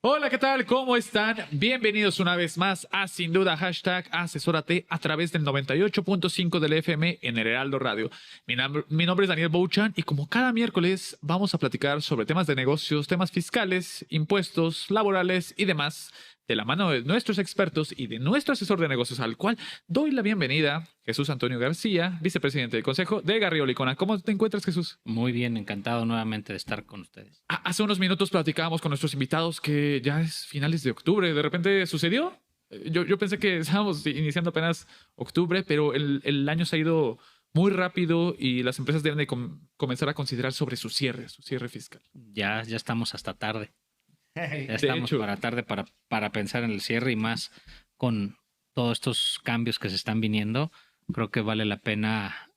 Hola, ¿qué tal? ¿Cómo están? Bienvenidos una vez más a Sin Duda Asesórate a través del 98.5 del FM en el Heraldo Radio. Mi nombre es Daniel Bouchan y como cada miércoles vamos a platicar sobre temas de negocios, temas fiscales, impuestos, laborales y demás de la mano de nuestros expertos y de nuestro asesor de negocios al cual doy la bienvenida, Jesús Antonio García, vicepresidente del Consejo de Garrido Licona. ¿Cómo te encuentras, Jesús? Muy bien, encantado nuevamente de estar con ustedes. Hace unos minutos platicábamos con nuestros invitados que ya es finales de octubre. ¿De repente sucedió? Yo pensé que estábamos iniciando apenas octubre, pero el año se ha ido muy rápido y las empresas deben de comenzar a considerar sobre su cierre fiscal. Ya estamos hasta tarde. Ya De estamos hecho, para tarde para pensar en el cierre y más con todos estos cambios que se están viniendo. Creo que vale la pena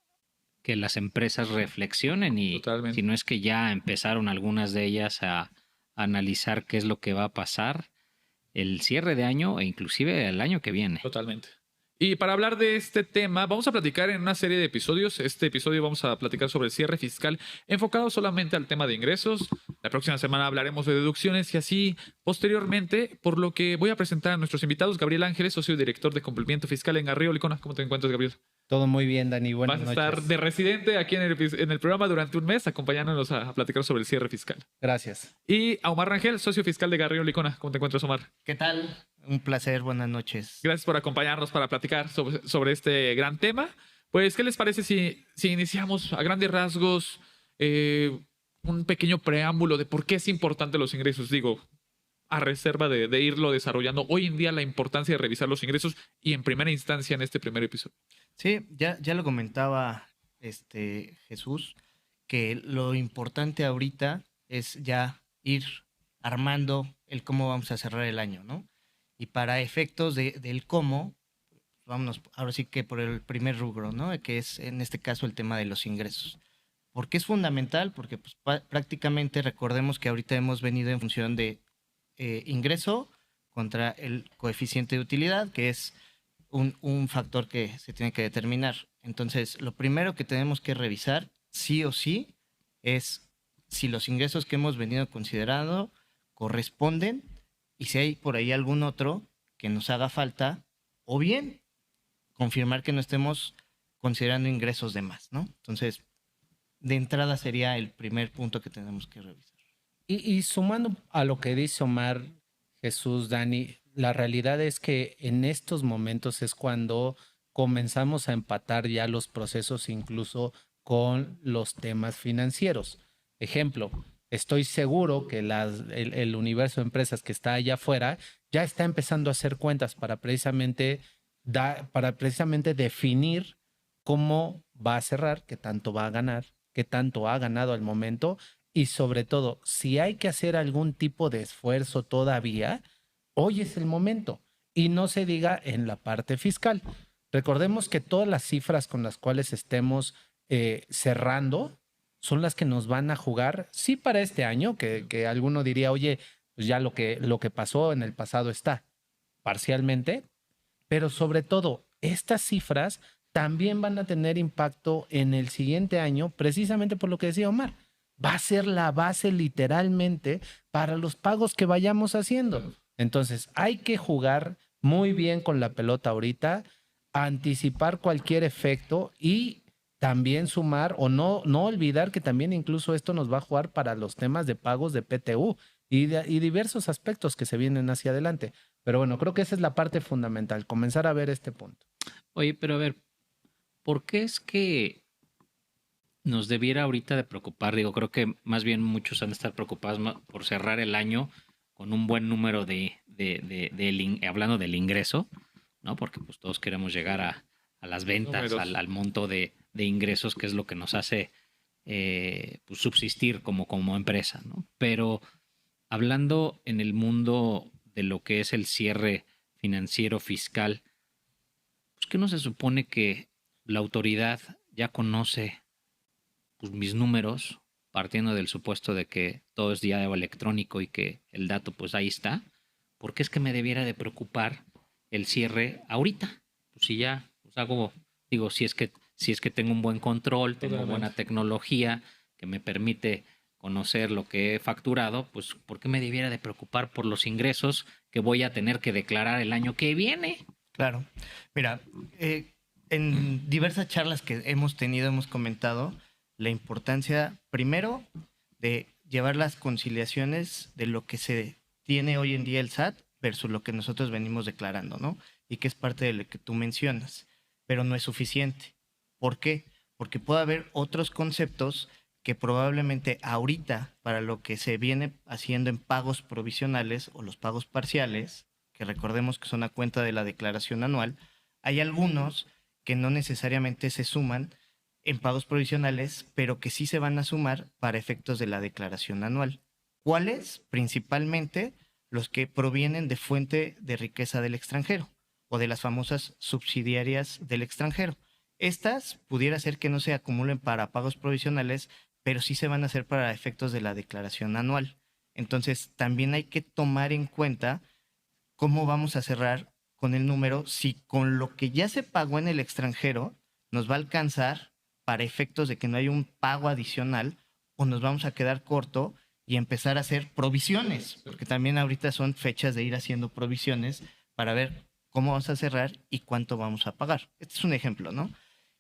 que las empresas reflexionen y totalmente. si no es que ya empezaron algunas de ellas a analizar qué es lo que va a pasar el cierre de año e inclusive el año que viene. Totalmente. Y para hablar de este tema, vamos a platicar en una serie de episodios. Este episodio vamos a platicar sobre el cierre fiscal enfocado solamente al tema de ingresos. La próxima semana hablaremos de deducciones y así posteriormente, por lo que voy a presentar a nuestros invitados. Gabriel Ángeles, socio y director de cumplimiento fiscal en Garrido Licona. ¿Cómo te encuentras, Gabriel? Todo muy bien, Dani. Buenas noches. Vas a estar de residente aquí en el programa durante un mes, acompañándonos a platicar sobre el cierre fiscal. Gracias. Y a Omar Rangel, socio fiscal de Garrido Licona. ¿Cómo te encuentras, Omar? ¿Qué tal? Un placer, buenas noches. Gracias por acompañarnos para platicar sobre este gran tema. Pues, ¿qué les parece si iniciamos a grandes rasgos un pequeño preámbulo de por qué es importante los ingresos? Digo, a reserva de irlo desarrollando hoy en día la importancia de revisar los ingresos y en primera instancia en este primer episodio. Sí, ya lo comentaba Jesús, que lo importante ahorita es ya ir armando el cómo vamos a cerrar el año, ¿no? Y para efectos del cómo, vámonos ahora sí que por el primer rubro, ¿no? Que es en este caso el tema de los ingresos. ¿Por qué es fundamental? Porque pues, prácticamente recordemos que ahorita hemos venido en función de ingreso contra el coeficiente de utilidad, que es un factor que se tiene que determinar. Entonces, lo primero que tenemos que revisar, sí o sí, es si los ingresos que hemos venido considerando corresponden y si hay por ahí algún otro que nos haga falta, o bien confirmar que no estemos considerando ingresos de más, ¿no? Entonces, de entrada sería el primer punto que tenemos que revisar. Y sumando a lo que dice Omar, Jesús, Dani, la realidad es que en estos momentos es cuando comenzamos a empatar ya los procesos incluso con los temas financieros. Ejemplo, estoy seguro que el universo de empresas que está allá afuera ya está empezando a hacer cuentas para precisamente definir cómo va a cerrar, qué tanto va a ganar, qué tanto ha ganado al momento y sobre todo, si hay que hacer algún tipo de esfuerzo todavía, hoy es el momento. Y no se diga en la parte fiscal. Recordemos que todas las cifras con las cuales estemos cerrando son las que nos van a jugar, sí para este año, que alguno diría, oye, pues ya lo que pasó en el pasado está parcialmente, pero sobre todo, estas cifras también van a tener impacto en el siguiente año, precisamente por lo que decía Omar. Va a ser la base literalmente para los pagos que vayamos haciendo. Entonces, hay que jugar muy bien con la pelota ahorita, anticipar cualquier efecto y también sumar o no olvidar que también incluso esto nos va a jugar para los temas de pagos de PTU y diversos aspectos que se vienen hacia adelante. Pero bueno, creo que esa es la parte fundamental, comenzar a ver este punto. Oye, pero a ver, ¿por qué es que nos debiera ahorita de preocupar? Digo, creo que más bien muchos han de estar preocupados por cerrar el año con un buen número hablando del ingreso, ¿no? Porque pues todos queremos llegar a las ventas, al monto de ingresos, que es lo que nos hace pues subsistir como empresa, ¿no? Pero hablando en el mundo de lo que es el cierre financiero fiscal, pues ¿qué no se supone que la autoridad ya conoce pues mis números, partiendo del supuesto de que todo es diario electrónico y que el dato pues ahí está? ¿Por qué es que me debiera de preocupar el cierre ahorita? Pues si ya pues hago, digo, si es que tengo un buen control, tengo buena tecnología que me permite conocer lo que he facturado, pues ¿por qué me debiera de preocupar por los ingresos que voy a tener que declarar el año que viene? Claro. Mira, en diversas charlas que hemos tenido, hemos comentado la importancia, primero, de llevar las conciliaciones de lo que se tiene hoy en día el SAT versus lo que nosotros venimos declarando, ¿no? Y que es parte de lo que tú mencionas, pero no es suficiente. ¿Por qué? Porque puede haber otros conceptos que probablemente ahorita, para lo que se viene haciendo en pagos provisionales o los pagos parciales, que recordemos que son a cuenta de la declaración anual, hay algunos que no necesariamente se suman en pagos provisionales, pero que sí se van a sumar para efectos de la declaración anual. ¿Cuáles? Principalmente los que provienen de fuente de riqueza del extranjero o de las famosas subsidiarias del extranjero. Estas pudiera ser que no se acumulen para pagos provisionales, pero sí se van a hacer para efectos de la declaración anual. Entonces, también hay que tomar en cuenta cómo vamos a cerrar con el número, si con lo que ya se pagó en el extranjero nos va a alcanzar para efectos de que no hay un pago adicional, o nos vamos a quedar corto y empezar a hacer provisiones, porque también ahorita son fechas de ir haciendo provisiones para ver cómo vamos a cerrar y cuánto vamos a pagar. Este es un ejemplo, ¿no?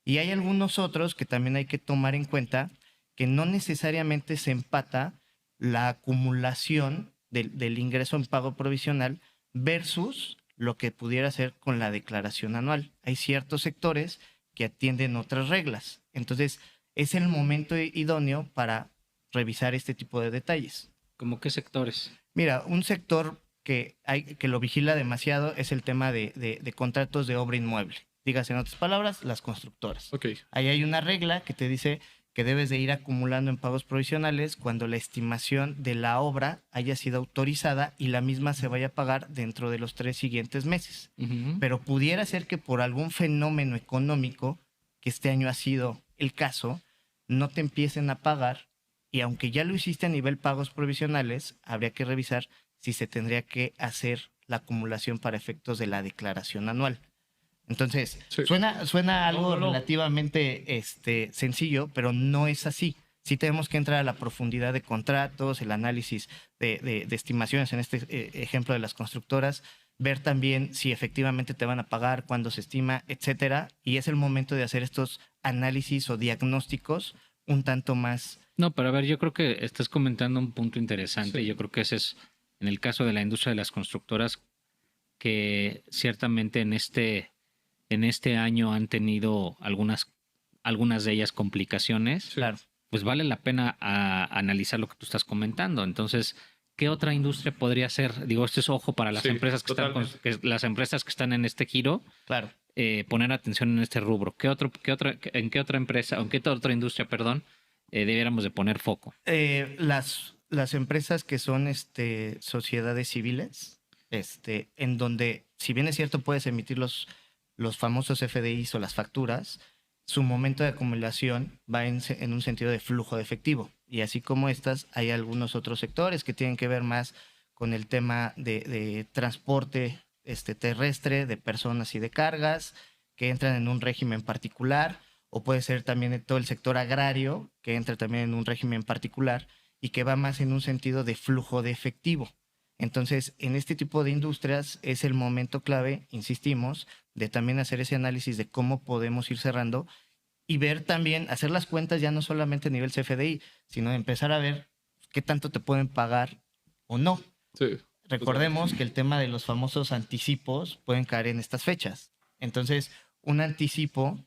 Y hay algunos otros que también hay que tomar en cuenta, que no necesariamente se empata la acumulación del ingreso en pago provisional versus lo que pudiera ser con la declaración anual. Hay ciertos sectores que atienden otras reglas. Entonces, es el momento idóneo para revisar este tipo de detalles. ¿Cómo qué sectores? Mira, un sector que lo vigila demasiado es el tema de contratos de obra inmueble. Dígase en otras palabras, las constructoras. Ok. Ahí hay una regla que te dice que debes de ir acumulando en pagos provisionales cuando la estimación de la obra haya sido autorizada y la misma se vaya a pagar dentro de los 3 siguientes meses. Pero pudiera ser que por algún fenómeno económico, que este año ha sido el caso, no te empiecen a pagar, y aunque ya lo hiciste a nivel pagos provisionales, habría que revisar si se tendría que hacer la acumulación para efectos de la declaración anual. Entonces, Sí. suena algo No. relativamente sencillo, pero no es así. Sí tenemos que entrar a la profundidad de contratos, el análisis de estimaciones, en este ejemplo de las constructoras, ver también si efectivamente te van a pagar, cuándo se estima, etcétera. Y es el momento de hacer estos análisis o diagnósticos un tanto más. No, pero a ver, yo creo que estás comentando un punto interesante. Sí. Yo creo que ese es, en el caso de la industria de las constructoras, que ciertamente en este año han tenido algunas de ellas complicaciones. Sí. Claro. Pues vale la pena analizar lo que tú estás comentando. Entonces, ¿qué otra industria podría ser? Digo, esto es ojo para las Sí, empresas que están, totalmente. las empresas que están en este giro, Claro. poner atención en este rubro. ¿En qué otra empresa, o en qué otra industria, perdón, debiéramos de poner foco? Las empresas que son sociedades civiles, en donde, si bien es cierto, puedes emitir los famosos FDIs o las facturas, su momento de acumulación va en un sentido de flujo de efectivo. Y así como estas, hay algunos otros sectores que tienen que ver más con el tema de transporte terrestre de personas y de cargas, que entran en un régimen particular, o puede ser también todo el sector agrario, que entra también en un régimen particular y que va más en un sentido de flujo de efectivo. Entonces, en este tipo de industrias es el momento clave, insistimos, de también hacer ese análisis de cómo podemos ir cerrando y ver también, hacer las cuentas ya no solamente a nivel CFDI, sino empezar a ver qué tanto te pueden pagar o no. Sí. Recordemos que el tema de los famosos anticipos pueden caer en estas fechas. Entonces, un anticipo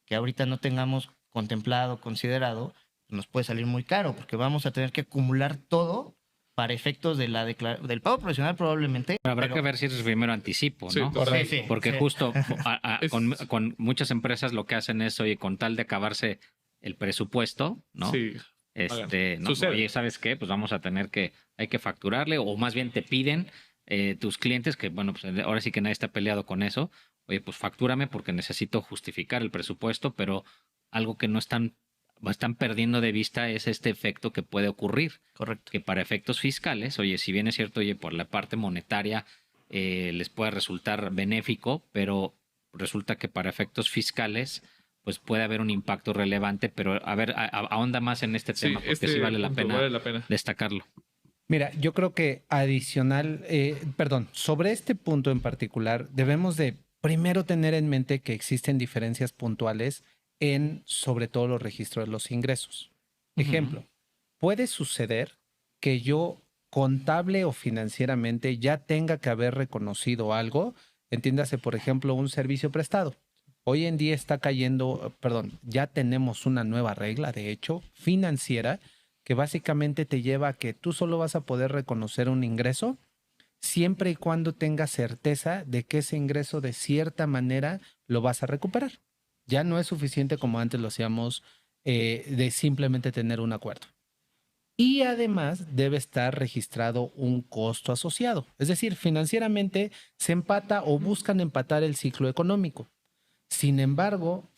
que ahorita no tengamos contemplado, considerado, nos puede salir muy caro porque vamos a tener que acumular todo para efectos de del pago profesional probablemente. Pero habrá pero- que ver si es primero anticipo, Sí, ¿no? correcto. Sí, sí, Porque sí. justo Es- con muchas empresas lo que hacen es, oye, con tal de acabarse el presupuesto, ¿no? Sí. ¿no? Sucede. Oye, ¿sabes qué? Pues vamos a tener hay que facturarle, o más bien te piden tus clientes, que bueno, pues ahora sí que nadie está peleado con eso. Oye, pues factúrame porque necesito justificar el presupuesto, pero algo que no están perdiendo de vista es este efecto que puede ocurrir. Correcto. Que para efectos fiscales, oye, si bien es cierto, oye, por la parte monetaria les puede resultar benéfico, pero resulta que para efectos fiscales, pues puede haber un impacto relevante, pero a ver, ahonda más en este tema, porque sí vale la pena destacarlo. Mira, yo creo que sobre este punto en particular, debemos de primero tener en mente que existen diferencias puntuales en, sobre todo, los registros de los ingresos. Ejemplo, puede suceder que yo contable o financieramente ya tenga que haber reconocido algo, entiéndase, por ejemplo, un servicio prestado. Hoy en día ya tenemos una nueva regla, de hecho, financiera, que básicamente te lleva a que tú solo vas a poder reconocer un ingreso siempre y cuando tengas certeza de que ese ingreso de cierta manera lo vas a recuperar. Ya no es suficiente como antes lo hacíamos de simplemente tener un acuerdo. Y además debe estar registrado un costo asociado. Es decir, financieramente se empata o buscan empatar el ciclo económico. Sin embargo,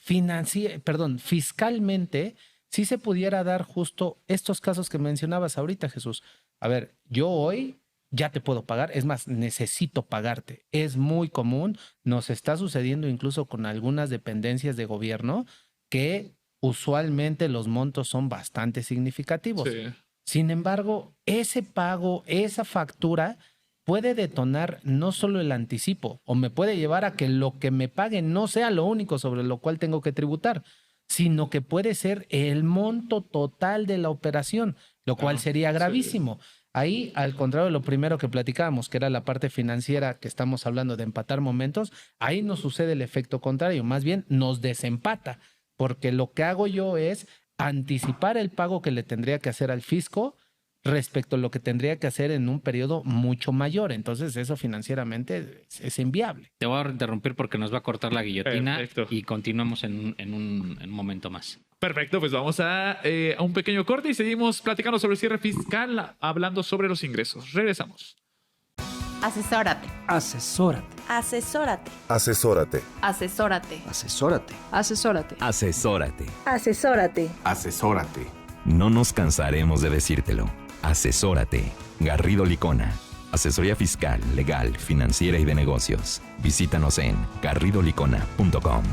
fiscalmente, sí se pudiera dar justo estos casos que mencionabas ahorita, Jesús. A ver, yo hoy ya te puedo pagar, es más, necesito pagarte. Es muy común, nos está sucediendo incluso con algunas dependencias de gobierno que usualmente los montos son bastante significativos. Sí. Sin embargo, ese pago, esa factura puede detonar no solo el anticipo, o me puede llevar a que lo que me paguen no sea lo único sobre lo cual tengo que tributar, sino que puede ser el monto total de la operación, lo cual sería gravísimo. Sí. Ahí, al contrario de lo primero que platicábamos, que era la parte financiera que estamos hablando de empatar momentos, ahí nos sucede el efecto contrario, más bien nos desempata, porque lo que hago yo es anticipar el pago que le tendría que hacer al fisco respecto a lo que tendría que hacer en un periodo mucho mayor. Entonces, eso financieramente es inviable. Te voy a interrumpir porque nos va a cortar la guillotina. Perfecto. Y continuamos en un momento más. Perfecto, pues vamos a un pequeño corte y seguimos platicando sobre el cierre fiscal, hablando sobre los ingresos. Regresamos. Asesórate. Asesórate. Asesórate. Asesórate. Asesórate. Asesórate. Asesórate. Asesórate. Asesórate. Asesórate. No nos cansaremos de decírtelo. Asesórate. Garrido Licona. Asesoría fiscal, legal, financiera y de negocios. Visítanos en garridolicona.com.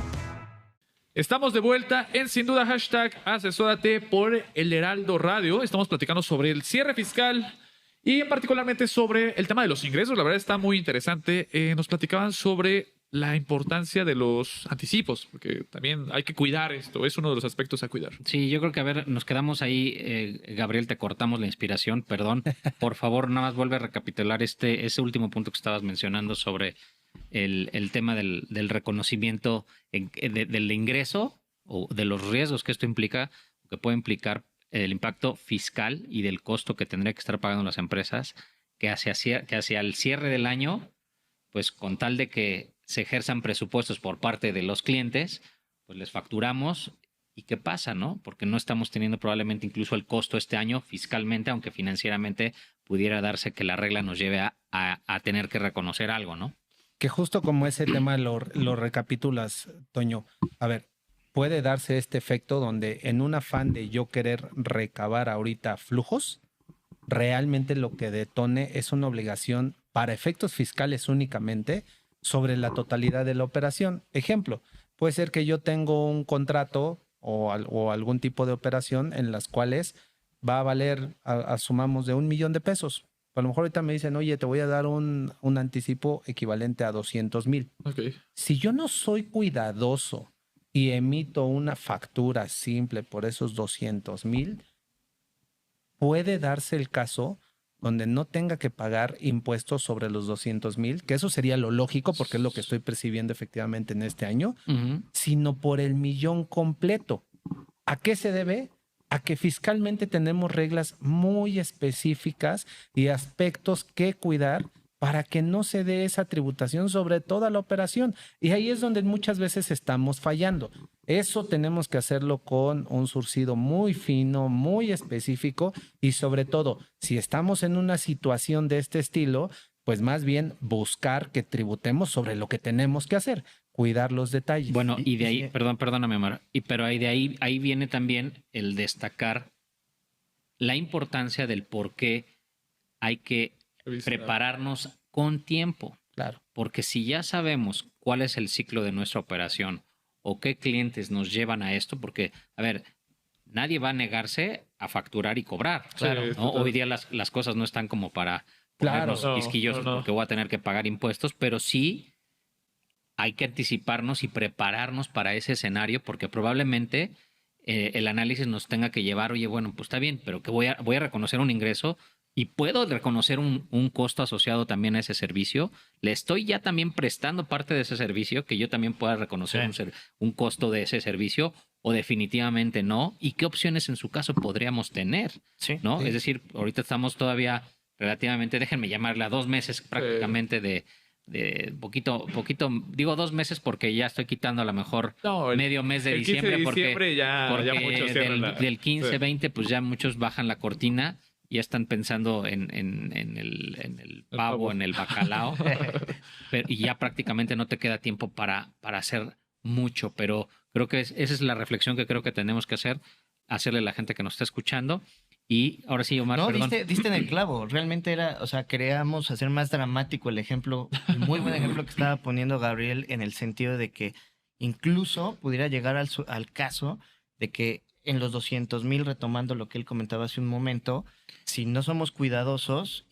Estamos de vuelta en Sin Duda Hashtag Asesórate por El Heraldo Radio. Estamos platicando sobre el cierre fiscal y particularmente sobre el tema de los ingresos. La verdad está muy interesante. Nos platicaban sobre la importancia de los anticipos, porque también hay que cuidar esto. Es uno de los aspectos a cuidar. Sí, yo creo que, a ver, nos quedamos ahí. Gabriel, te cortamos la inspiración, perdón. Por favor, nada más vuelve a recapitular ese último punto que estabas mencionando sobre el tema del reconocimiento del ingreso o de los riesgos que esto implica, que puede implicar el impacto fiscal y del costo que tendría que estar pagando las empresas, que hacia el cierre del año, pues con tal de que se ejerzan presupuestos por parte de los clientes, pues les facturamos. ¿Y qué pasa, no? Porque no estamos teniendo probablemente incluso el costo este año fiscalmente, aunque financieramente pudiera darse que la regla nos lleve a tener que reconocer algo, ¿no? Que justo como ese tema lo recapitulas, Toño. A ver, puede darse este efecto donde en un afán de yo querer recabar ahorita flujos, realmente lo que detone es una obligación para efectos fiscales únicamente sobre la totalidad de la operación. Ejemplo, puede ser que yo tengo un contrato o algún tipo de operación en las cuales va a valer, asumamos, de $1,000,000. A lo mejor ahorita me dicen, oye, te voy a dar un anticipo equivalente a 200,000. Okay. Si yo no soy cuidadoso y emito una factura simple por esos 200,000, puede darse el caso donde no tenga que pagar impuestos sobre los 200,000, que eso sería lo lógico porque es lo que estoy percibiendo efectivamente en este año, sino por el millón completo. ¿A qué se debe? A que fiscalmente tenemos reglas muy específicas y aspectos que cuidar para que no se dé esa tributación sobre toda la operación. Y ahí es donde muchas veces estamos fallando. Eso tenemos que hacerlo con un surcido muy fino, muy específico y sobre todo, si estamos en una situación de este estilo, pues más bien buscar que tributemos sobre lo que tenemos que hacer, cuidar los detalles. Bueno, y de ahí, perdóname, Omar, pero ahí viene también el destacar la importancia del por qué hay que prepararnos con tiempo. Claro. Porque si ya sabemos cuál es el ciclo de nuestra operación o qué clientes nos llevan a esto, porque, a ver, nadie va a negarse a facturar y cobrar. Claro. ¿no? Hoy día las cosas no están como para Claro. ponernos No, quisquillosos no. porque voy a tener que pagar impuestos, pero sí hay que anticiparnos y prepararnos para ese escenario, porque probablemente el análisis nos tenga que llevar, oye, bueno, pues está bien, pero que voy a reconocer un ingreso y puedo reconocer un costo asociado también a ese servicio. Le estoy ya también prestando parte de ese servicio, que yo también pueda reconocer un costo de ese servicio, o definitivamente no. ¿Y qué opciones en su caso podríamos tener? Sí. ¿No? Sí. Es decir, ahorita estamos todavía relativamente, déjenme llamarla, 2 meses prácticamente de poquito, digo 2 meses porque ya estoy quitando a lo mejor No, medio mes de el 15 diciembre, de porque, diciembre ya muchos cierran del 15, sí. 20, pues ya muchos bajan la cortina, ya están pensando en el pavo, pavo. en el bacalao, y ya prácticamente no te queda tiempo para hacer mucho, pero creo que esa es la reflexión que creo que tenemos que hacerle a la gente que nos está escuchando. Y ahora sí, Omar, No, perdón. diste en el clavo. Realmente era, o sea, queríamos hacer más dramático el ejemplo, el muy buen ejemplo que estaba poniendo Gabriel, en el sentido de que incluso pudiera llegar al caso de que en los 200,000, retomando lo que él comentaba hace un momento, si no somos cuidadosos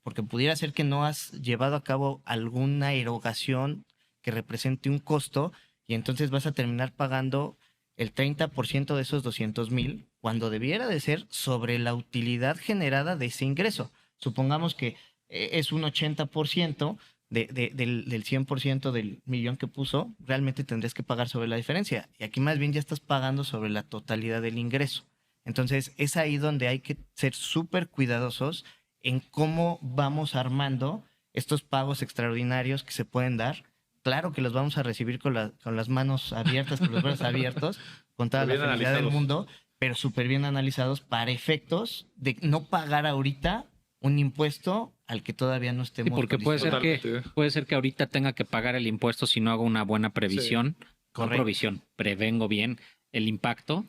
porque pudiera ser que no has llevado a cabo alguna erogación que represente un costo, y entonces vas a terminar pagando el 30% de esos 200,000, cuando debiera de ser sobre la utilidad generada de ese ingreso. Supongamos que es un 80% del 100% del millón que puso, realmente tendrías que pagar sobre la diferencia. Y aquí más bien ya estás pagando sobre la totalidad del ingreso. Entonces es ahí donde hay que ser súper cuidadosos en cómo vamos armando estos pagos extraordinarios que se pueden dar. Claro que los vamos a recibir con las manos abiertas, con los brazos abiertos, con toda la Bien felicidad del analizados. mundo, pero súper bien analizados para efectos de no pagar ahorita un impuesto al que todavía no Sí, estemos. porque puede Totalmente. ser que ahorita tenga que pagar el impuesto si no hago una buena previsión, no Correcto. provisión, prevengo bien el impacto,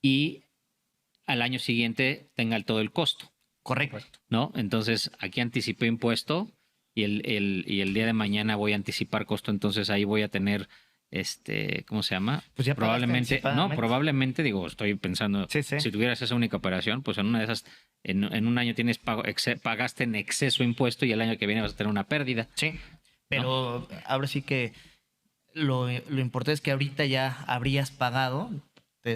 y al año siguiente tenga todo el costo, Correcto. ¿no? Entonces aquí anticipé impuesto y el día de mañana voy a anticipar costo, entonces ahí voy a tener ¿cómo se llama? Pues ya pagaste Probablemente, anticipadamente. probablemente, digo, estoy pensando, Sí, sí. si tuvieras esa única operación, pues en una de esas, en un año pagaste en exceso impuesto y el año que viene vas a tener una pérdida. Sí, pero ahora sí que lo importante es que ahorita ya habrías pagado.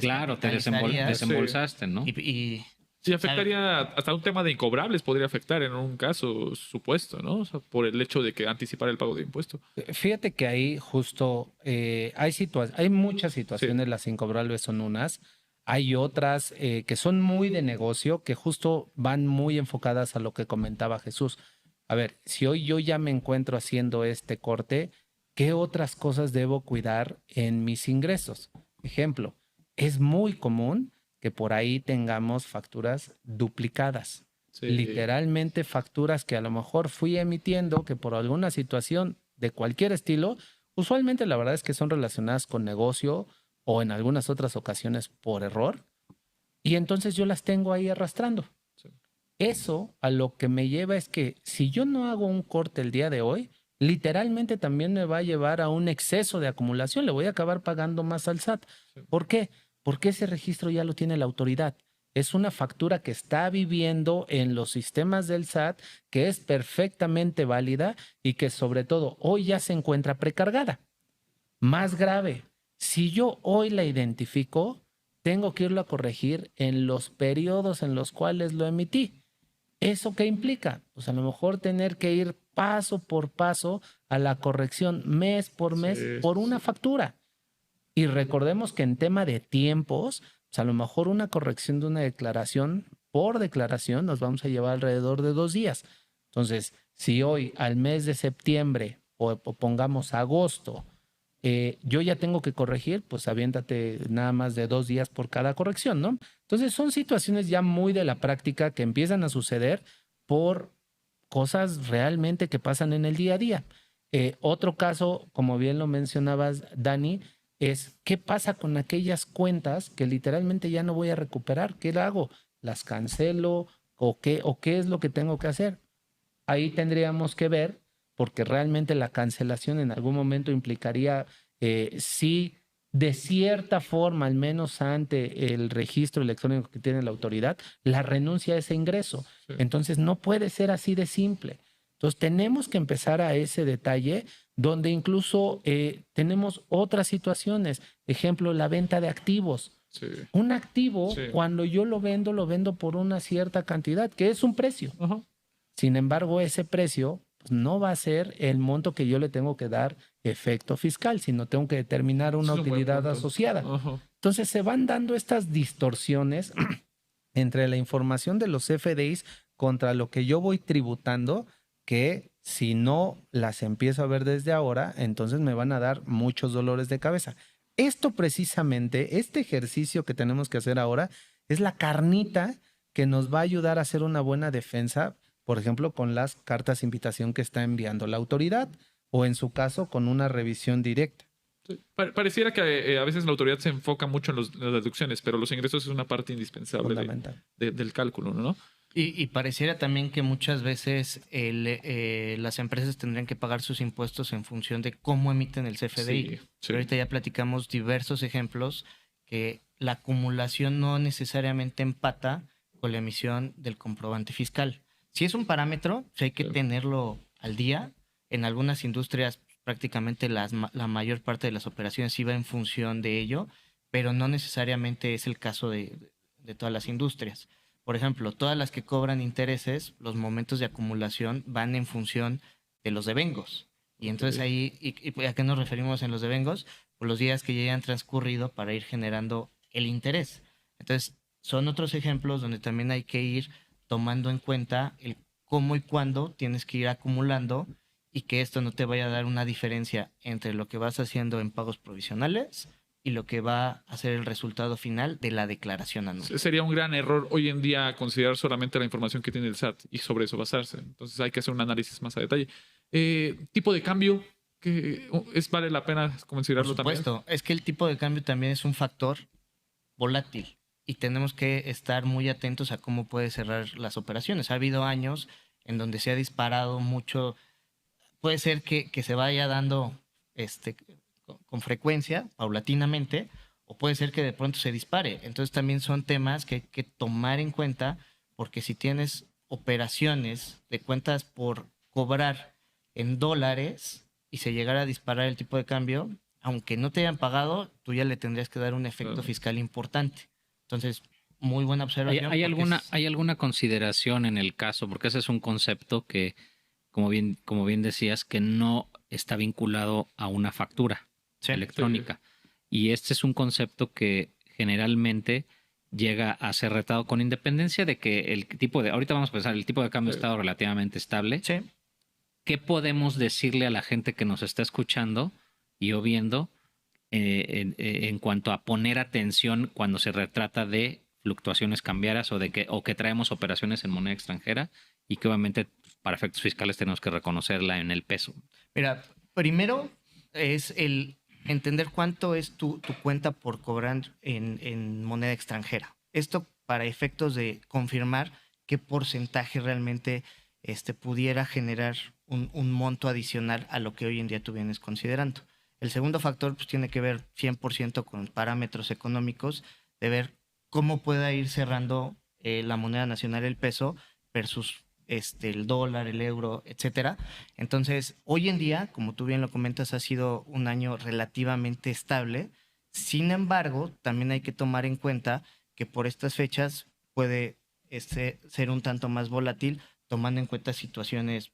Claro, te descapitalizarías, desembolsaste, ¿no? y Sí, afectaría hasta un tema de incobrables, podría afectar en un caso supuesto, ¿no? O sea, por el hecho de que anticipar el pago de impuesto. Fíjate que ahí justo hay muchas situaciones, las incobrables son unas, hay otras que son muy de negocio, que justo van muy enfocadas a lo que comentaba Jesús. A ver, si hoy yo ya me encuentro haciendo este corte, ¿qué otras cosas debo cuidar en mis ingresos? Ejemplo, es muy común que por ahí tengamos facturas duplicadas. Sí. Literalmente facturas que a lo mejor fui emitiendo, que por alguna situación de cualquier estilo, usualmente la verdad es que son relacionadas con negocio o en algunas otras ocasiones por error, y entonces yo las tengo ahí arrastrando. Sí. Eso a lo que me lleva es que si yo no hago un corte el día de hoy, literalmente también me va a llevar a un exceso de acumulación, le voy a acabar pagando más al SAT. Sí. ¿Por qué? Porque ese registro ya lo tiene la autoridad. Es una factura que está viviendo en los sistemas del SAT, que es perfectamente válida y que sobre todo hoy ya se encuentra precargada. Más grave, si yo hoy la identifico, tengo que irlo a corregir en los periodos en los cuales lo emití. ¿Eso qué implica? Pues a lo mejor tener que ir paso por paso a la corrección mes por mes por una factura. Y recordemos que en tema de tiempos, pues a lo mejor una corrección de una declaración por declaración nos vamos a llevar alrededor de 2 días. Entonces, si hoy al mes de septiembre o pongamos agosto, yo ya tengo que corregir, pues aviéntate nada más de 2 días por cada corrección, ¿no? Entonces son situaciones ya muy de la práctica que empiezan a suceder por cosas realmente que pasan en el día a día. Otro caso, como bien lo mencionabas, Dani, es qué pasa con aquellas cuentas que literalmente ya no voy a recuperar. ¿Qué hago? ¿Las cancelo? ¿O qué es lo que tengo que hacer? Ahí tendríamos que ver, porque realmente la cancelación en algún momento implicaría sí de cierta forma, al menos ante el registro electrónico que tiene la autoridad, la renuncia a ese ingreso. Sí. Entonces, no puede ser así de simple. Entonces, tenemos que empezar a ese detalle donde incluso tenemos otras situaciones.Ejemplo, la venta de activos. Sí. Un activo, Sí. cuando yo lo vendo por una cierta cantidad, que es un precio. Ajá. Sin embargo, ese precio pues, no va a ser el monto que yo le tengo que dar efecto fiscal, sino tengo que determinar una Es un buen utilidad punto. asociada. Ajá. Entonces se van dando estas distorsiones entre la información de los FDIs contra lo que yo voy tributando, que si no las empiezo a ver desde ahora, entonces me van a dar muchos dolores de cabeza. Esto precisamente, este ejercicio que tenemos que hacer ahora, es la carnita que nos va a ayudar a hacer una buena defensa, por ejemplo, con las cartas de invitación que está enviando la autoridad, o en su caso, con una revisión directa. Sí. Pareciera que a veces la autoridad se enfoca mucho en las deducciones, pero los ingresos es una parte indispensable Fundamental. del cálculo, ¿no? Y pareciera también que muchas veces las empresas tendrían que pagar sus impuestos en función de cómo emiten el CFDI. Sí, sí. Pero ahorita ya platicamos diversos ejemplos que la acumulación no necesariamente empata con la emisión del comprobante fiscal. Si es un parámetro, pues hay que Sí. tenerlo al día. En algunas industrias prácticamente la mayor parte de las operaciones iba en función de ello, pero no necesariamente es el caso de todas las industrias. Por ejemplo, todas las que cobran intereses, los momentos de acumulación van en función de los devengos. Y entonces Ok. ahí, ¿y a qué nos referimos en los devengos? Por los días que ya hayan transcurrido para ir generando el interés. Entonces, son otros ejemplos donde también hay que ir tomando en cuenta el cómo y cuándo tienes que ir acumulando y que esto no te vaya a dar una diferencia entre lo que vas haciendo en pagos provisionales y lo que va a ser el resultado final de la declaración anual. Sería un gran error hoy en día considerar solamente la información que tiene el SAT y sobre eso basarse. Entonces hay que hacer un análisis más a detalle. Tipo de cambio, que vale la pena considerarlo Por supuesto, es que el tipo de cambio también es un factor volátil y tenemos que estar muy atentos a cómo puede cerrar las operaciones. Ha habido años en donde se ha disparado mucho. Puede ser que se vaya dando con frecuencia, paulatinamente, o puede ser que de pronto se dispare. Entonces también son temas que hay que tomar en cuenta, porque si tienes operaciones de cuentas por cobrar en dólares y se llegara a disparar el tipo de cambio, aunque no te hayan pagado, tú ya le tendrías que dar un efecto Claro. fiscal importante. Entonces, muy buena observación. ¿Hay porque ¿Hay alguna consideración en el caso? Porque ese es un concepto que, como bien decías, que no está vinculado a una factura Sí, electrónica. Y este es un concepto que generalmente llega a ser retado con independencia de que ahorita vamos a pensar, el tipo de cambio ha estado relativamente estable. Sí. ¿Qué podemos decirle a la gente que nos está escuchando y o viendo en cuanto a poner atención cuando se retrata de fluctuaciones cambiarias o que traemos operaciones en moneda extranjera y que obviamente para efectos fiscales tenemos que reconocerla en el peso? Mira, primero es el entender cuánto es tu cuenta por cobrar en moneda extranjera. Esto para efectos de confirmar qué porcentaje realmente pudiera generar un monto adicional a lo que hoy en día tú vienes considerando. El segundo factor pues, tiene que ver 100% con parámetros económicos, de ver cómo pueda ir cerrando la moneda nacional, el peso, versus el dólar, el euro, etcétera. Entonces, hoy en día, como tú bien lo comentas, ha sido un año relativamente estable. Sin embargo, también hay que tomar en cuenta que por estas fechas puede ser un tanto más volátil, tomando en cuenta situaciones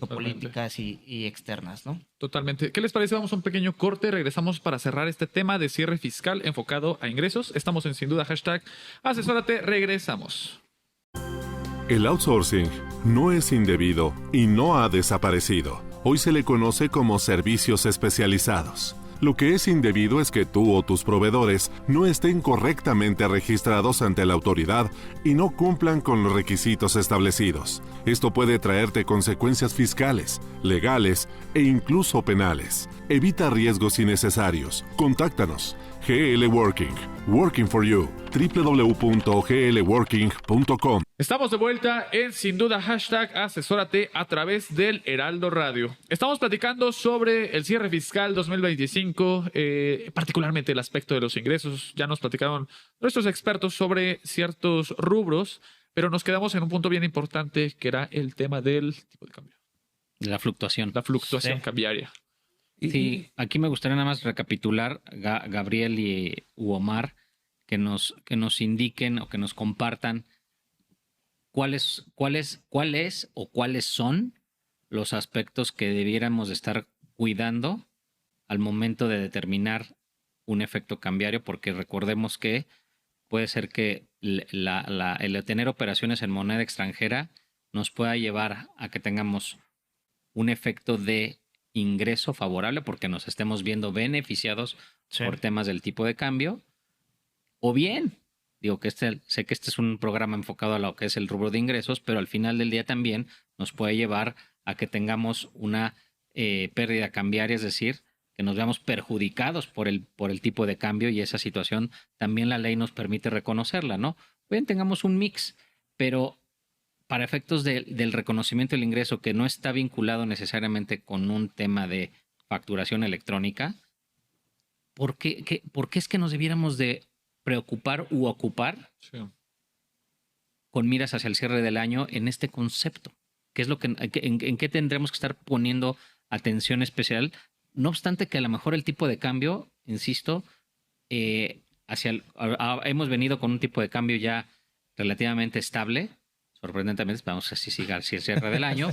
políticas y externas, ¿no? Totalmente. ¿Qué les parece? Vamos a un pequeño corte. Regresamos para cerrar este tema de cierre fiscal enfocado a ingresos. Estamos en Sin Duda Hashtag Asesórate. Regresamos. El outsourcing no es indebido y no ha desaparecido. Hoy se le conoce como servicios especializados. Lo que es indebido es que tú o tus proveedores no estén correctamente registrados ante la autoridad y no cumplan con los requisitos establecidos. Esto puede traerte consecuencias fiscales, legales e incluso penales. Evita riesgos innecesarios. Contáctanos. GL Working. Working for you. www.glworking.com Estamos de vuelta en Sin Duda Hashtag Asesórate a través del Heraldo Radio. Estamos platicando sobre el cierre fiscal 2025, particularmente el aspecto de los ingresos. Ya nos platicaron nuestros expertos sobre ciertos rubros, pero nos quedamos en un punto bien importante que era el tema del tipo de cambio. La fluctuación. La fluctuación cambiaria. Sí, aquí me gustaría nada más recapitular, Gabriel y Omar, que nos indiquen o que nos compartan cuáles son los aspectos que debiéramos estar cuidando al momento de determinar un efecto cambiario, porque recordemos que puede ser que el tener operaciones en moneda extranjera nos pueda llevar a que tengamos un efecto de ingreso favorable porque nos estemos viendo beneficiados por temas del tipo de cambio, o bien, digo que sé que este es un programa enfocado a lo que es el rubro de ingresos, pero al final del día también nos puede llevar a que tengamos una pérdida cambiaria, es decir, que nos veamos perjudicados por el tipo de cambio, y esa situación también la ley nos permite reconocerla, ¿no? Bien, tengamos un mix, pero para efectos del reconocimiento del ingreso que no está vinculado necesariamente con un tema de facturación electrónica, ¿por qué es que nos debiéramos de preocupar u ocupar con miras hacia el cierre del año en este concepto? ¿Qué es lo en qué tendremos que estar poniendo atención especial? No obstante que a lo mejor el tipo de cambio, insisto, hemos venido con un tipo de cambio ya relativamente estable. Sorprendentemente, vamos a siga así el cierre del año.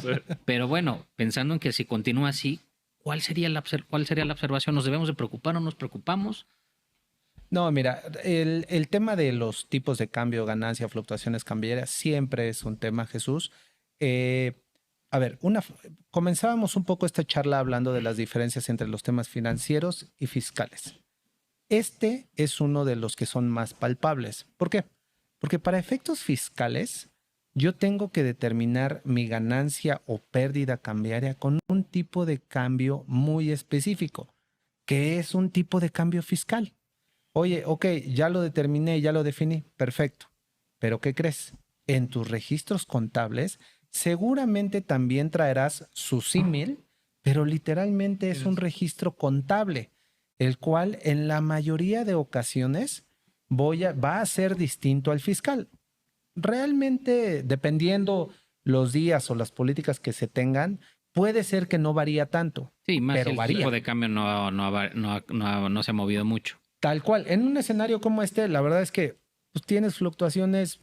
Pero bueno, pensando en que si continúa así, ¿cuál sería la observación? ¿Nos debemos de preocupar o nos preocupamos? No, mira, el tema de los tipos de cambio, ganancia, fluctuaciones cambiarias, siempre es un tema, Jesús. A ver, comenzábamos un poco esta charla hablando de las diferencias entre los temas financieros y fiscales. Este es uno de los que son más palpables. ¿Por qué? Porque para efectos fiscales, yo tengo que determinar mi ganancia o pérdida cambiaria con un tipo de cambio muy específico, que es un tipo de cambio fiscal. Oye, ok, ya lo determiné, ya lo definí, perfecto. Pero ¿qué crees? En tus registros contables seguramente también traerás su símil, pero literalmente es un registro contable, el cual en la mayoría de ocasiones va a ser distinto al fiscal. Realmente, dependiendo los días o las políticas que se tengan, puede ser que no varía tanto. Sí, más pero el varía. tipo de cambio no se ha movido mucho. Tal cual. En un escenario como este, la verdad es que pues, tienes fluctuaciones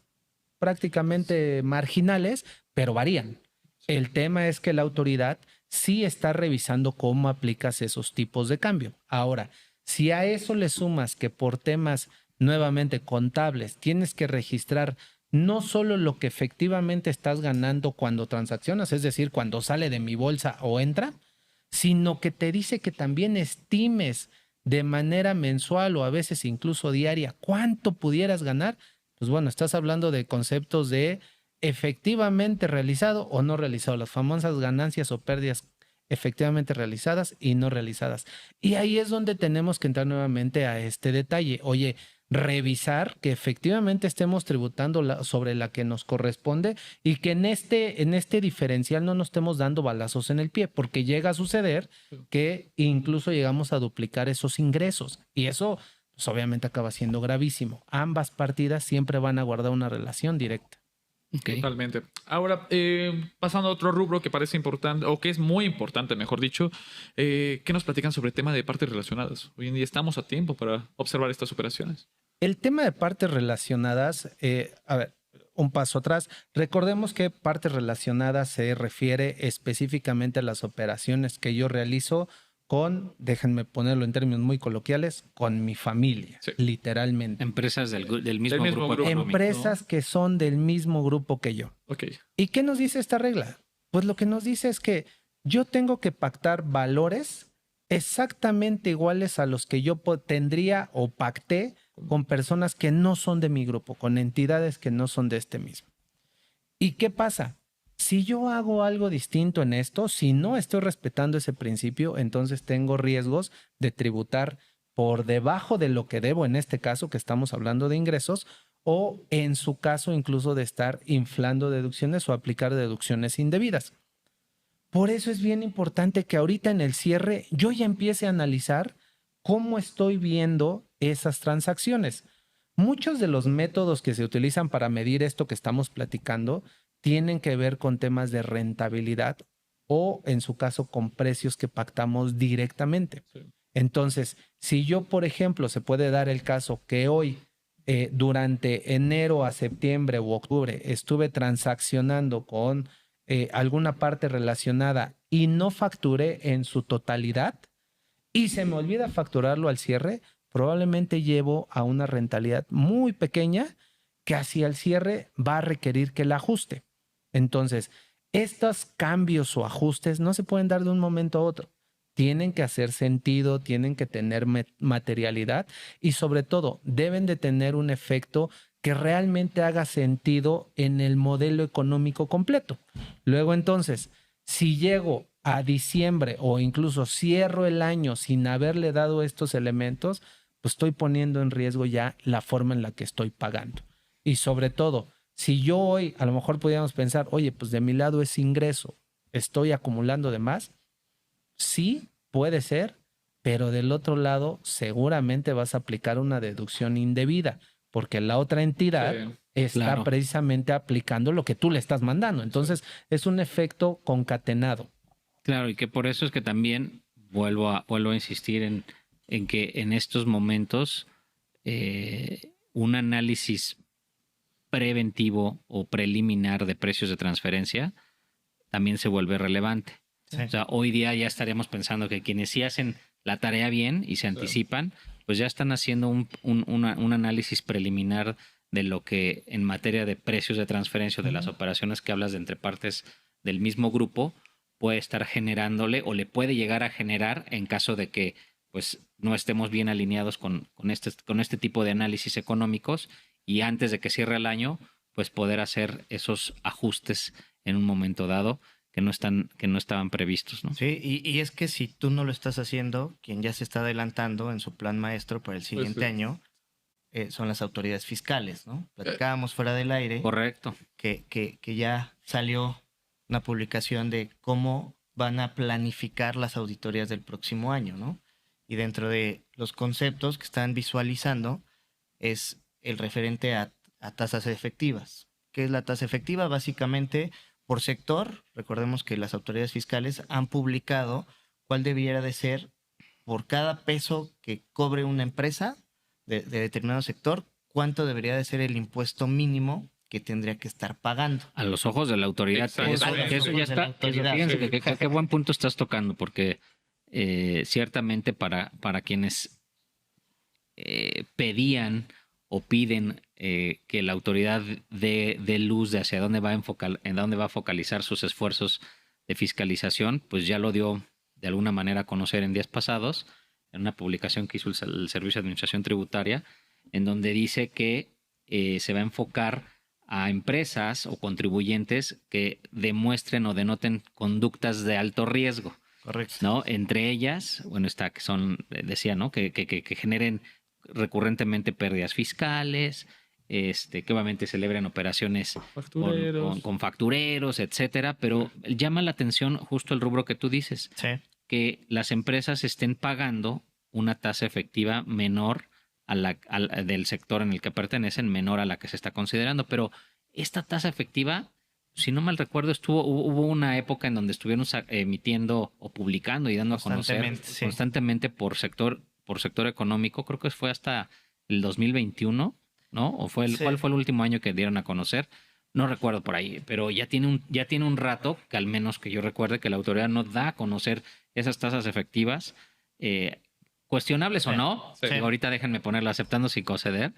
prácticamente marginales, pero varían. El tema es que la autoridad sí está revisando cómo aplicas esos tipos de cambio. Ahora, si a eso le sumas que por temas nuevamente contables tienes que registrar no solo lo que efectivamente estás ganando cuando transaccionas, es decir, cuando sale de mi bolsa o entra, sino que te dice que también estimes de manera mensual o a veces incluso diaria cuánto pudieras ganar, pues bueno, estás hablando de conceptos de efectivamente realizado o no realizado, las famosas ganancias o pérdidas efectivamente realizadas y no realizadas. Y ahí es donde tenemos que entrar nuevamente a este detalle. Oye, revisar que efectivamente estemos tributando sobre la que nos corresponde y que en este diferencial no nos estemos dando balazos en el pie, porque llega a suceder que incluso llegamos a duplicar esos ingresos y eso pues, obviamente acaba siendo gravísimo. Ambas partidas siempre van a guardar una relación directa. Okay. Totalmente. Ahora, pasando a otro rubro que parece importante, o que es muy importante, mejor dicho, ¿qué nos platican sobre el tema de partes relacionadas? Hoy en día estamos a tiempo para observar estas operaciones. El tema de partes relacionadas, a ver, un paso atrás. Recordemos que partes relacionadas se refiere específicamente a las operaciones que yo realizo con, déjenme ponerlo en términos muy coloquiales, con mi familia, sí. Literalmente. Empresas del mismo grupo económico. Empresas que son del mismo grupo que yo. Okay. ¿Y qué nos dice esta regla? Pues lo que nos dice es que yo tengo que pactar valores exactamente iguales a los que yo tendría o pacté con personas que no son de mi grupo, con entidades que no son de este mismo. ¿Y qué pasa? Si yo hago algo distinto en esto, si no estoy respetando ese principio, entonces tengo riesgos de tributar por debajo de lo que debo, en este caso que estamos hablando de ingresos, o en su caso incluso de estar inflando deducciones o aplicar deducciones indebidas. Por eso es bien importante que ahorita en el cierre yo ya empiece a analizar cómo estoy viendo esas transacciones. Muchos de los métodos que se utilizan para medir esto que estamos platicando tienen que ver con temas de rentabilidad o, en su caso, con precios que pactamos directamente. Sí. Entonces, si yo, por ejemplo, se puede dar el caso que hoy, durante enero a septiembre u octubre, estuve transaccionando con alguna parte relacionada y no facturé en su totalidad y se me olvida facturarlo al cierre, probablemente llevo a una rentabilidad muy pequeña que hacia el cierre va a requerir que la ajuste. Entonces, estos cambios o ajustes no se pueden dar de un momento a otro. Tienen que hacer sentido, tienen que tener materialidad y sobre todo deben de tener un efecto que realmente haga sentido en el modelo económico completo. Luego entonces, si llego a diciembre o incluso cierro el año sin haberle dado estos elementos, pues estoy poniendo en riesgo ya la forma en la que estoy pagando. Y sobre todo, si yo hoy a lo mejor podríamos pensar, oye, pues de mi lado es ingreso, estoy acumulando de más. Sí, puede ser, pero del otro lado seguramente vas a aplicar una deducción indebida, porque la otra entidad está precisamente aplicando lo que tú le estás mandando. Entonces, es un efecto concatenado. Claro, y que por eso es que también vuelvo a insistir en que en estos momentos un análisis preventivo o preliminar de precios de transferencia también se vuelve relevante. Sí. O sea, hoy día ya estaríamos pensando que quienes sí hacen la tarea bien y se anticipan, pues ya están haciendo un análisis preliminar de lo que en materia de precios de transferencia o de las operaciones que hablas de entre partes del mismo grupo puede estar generándole o le puede llegar a generar en caso de que pues no estemos bien alineados con este tipo de análisis económicos y antes de que cierre el año, pues poder hacer esos ajustes en un momento dado que no estaban previstos, ¿no? Sí, y es que si tú no lo estás haciendo, quien ya se está adelantando en su plan maestro para el siguiente año son las autoridades fiscales, ¿no? Platicábamos fuera del aire. Correcto. Que ya salió una publicación de cómo van a planificar las auditorías del próximo año, ¿no? Y dentro de los conceptos que están visualizando es el referente a tasas efectivas. ¿Qué es la tasa efectiva? Básicamente, por sector, recordemos que las autoridades fiscales han publicado cuál debiera de ser por cada peso que cobre una empresa de determinado sector, cuánto debería de ser el impuesto mínimo que tendría que estar pagando. A los ojos de la autoridad. Eso ya está. Fíjense qué buen punto estás tocando, porque ciertamente para quienes pedían o piden que la autoridad dé luz de hacia dónde va a focalizar sus esfuerzos de fiscalización, pues ya lo dio de alguna manera a conocer en días pasados, en una publicación que hizo el Servicio de Administración Tributaria, en donde dice que se va a enfocar a empresas o contribuyentes que demuestren o denoten conductas de alto riesgo. Correcto. ¿No? Entre ellas, bueno, que son, decía, ¿no? Que generen recurrentemente pérdidas fiscales, que obviamente celebren operaciones con factureros, etcétera, pero llama la atención justo el rubro que tú dices, que las empresas estén pagando una tasa efectiva menor del sector en el que pertenecen, menor a la que se está considerando, pero esta tasa efectiva, si no mal recuerdo, hubo una época en donde estuvieron emitiendo o publicando y dando a conocer constantemente por sector económico. Creo que fue hasta el 2021, ¿no? ¿O cuál fue el último año que dieron a conocer? No recuerdo por ahí, pero ya tiene un rato, que al menos que yo recuerde, que la autoridad no da a conocer esas tasas efectivas, cuestionables o no. Ahorita déjenme ponerlo aceptando sin conceder,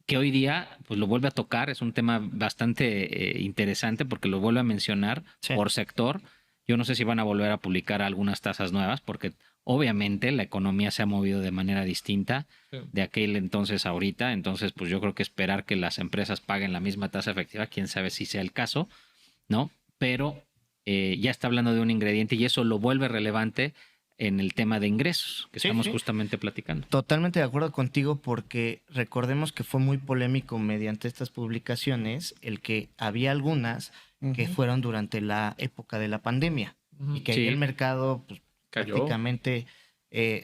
que hoy día pues lo vuelve a tocar. Es un tema bastante interesante porque lo vuelve a mencionar por sector. Yo no sé si van a volver a publicar algunas tasas nuevas porque obviamente la economía se ha movido de manera distinta de aquel entonces a ahorita. Entonces, pues yo creo que esperar que las empresas paguen la misma tasa efectiva, quién sabe si sea el caso, ¿no? Pero ya está hablando de un ingrediente y eso lo vuelve relevante en el tema de ingresos que Sí, estamos sí. justamente platicando. Totalmente de acuerdo contigo porque recordemos que fue muy polémico mediante estas publicaciones el que había algunas que Ujú. fueron durante la época de la pandemia y que ahí Sí. el mercado pues, Cayó. prácticamente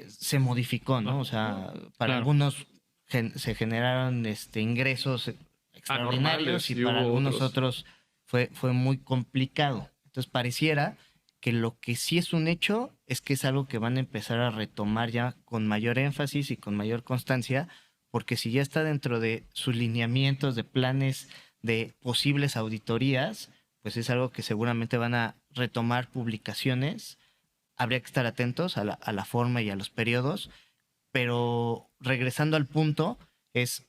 se modificó, ¿no? O sea, para Claro. algunos se generaron ingresos extraordinarios Anormales, y y para hubo algunos otros. fue muy complicado. Entonces pareciera que lo que sí es un hecho es que es algo que van a empezar a retomar ya con mayor énfasis y con mayor constancia, porque si ya está dentro de sus lineamientos, de planes, de posibles auditorías, pues es algo que seguramente van a retomar publicaciones. Habría que estar atentos a la forma y a los periodos, pero regresando al punto, es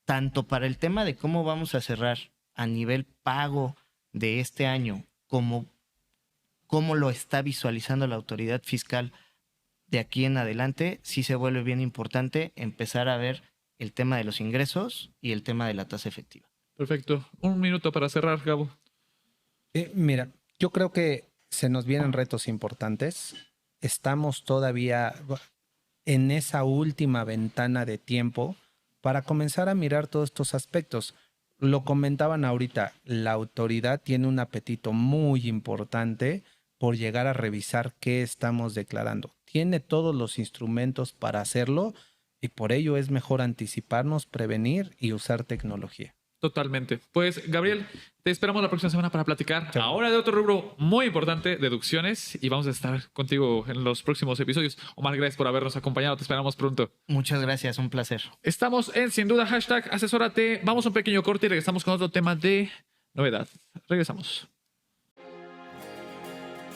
tanto para el tema de cómo vamos a cerrar a nivel pago de este año, como cómo lo está visualizando la autoridad fiscal de aquí en adelante, sí se vuelve bien importante empezar a ver el tema de los ingresos y el tema de la tasa efectiva. Perfecto. Un minuto para cerrar, Gabo. Mira, yo creo que se nos vienen retos importantes. Estamos todavía en esa última ventana de tiempo para comenzar a mirar todos estos aspectos. Lo comentaban ahorita, la autoridad tiene un apetito muy importante por llegar a revisar qué estamos declarando. Tiene todos los instrumentos para hacerlo y por ello es mejor anticiparnos, prevenir y usar tecnología. Totalmente. Pues, Gabriel, te esperamos la próxima semana para platicar Claro. ahora de otro rubro muy importante, deducciones, y vamos a estar contigo en los próximos episodios. Omar, gracias por habernos acompañado. Te esperamos pronto. Muchas gracias, un placer. Estamos en Sin Duda, hashtag asesórate. Vamos a un pequeño corte y regresamos con otro tema de novedad. Regresamos.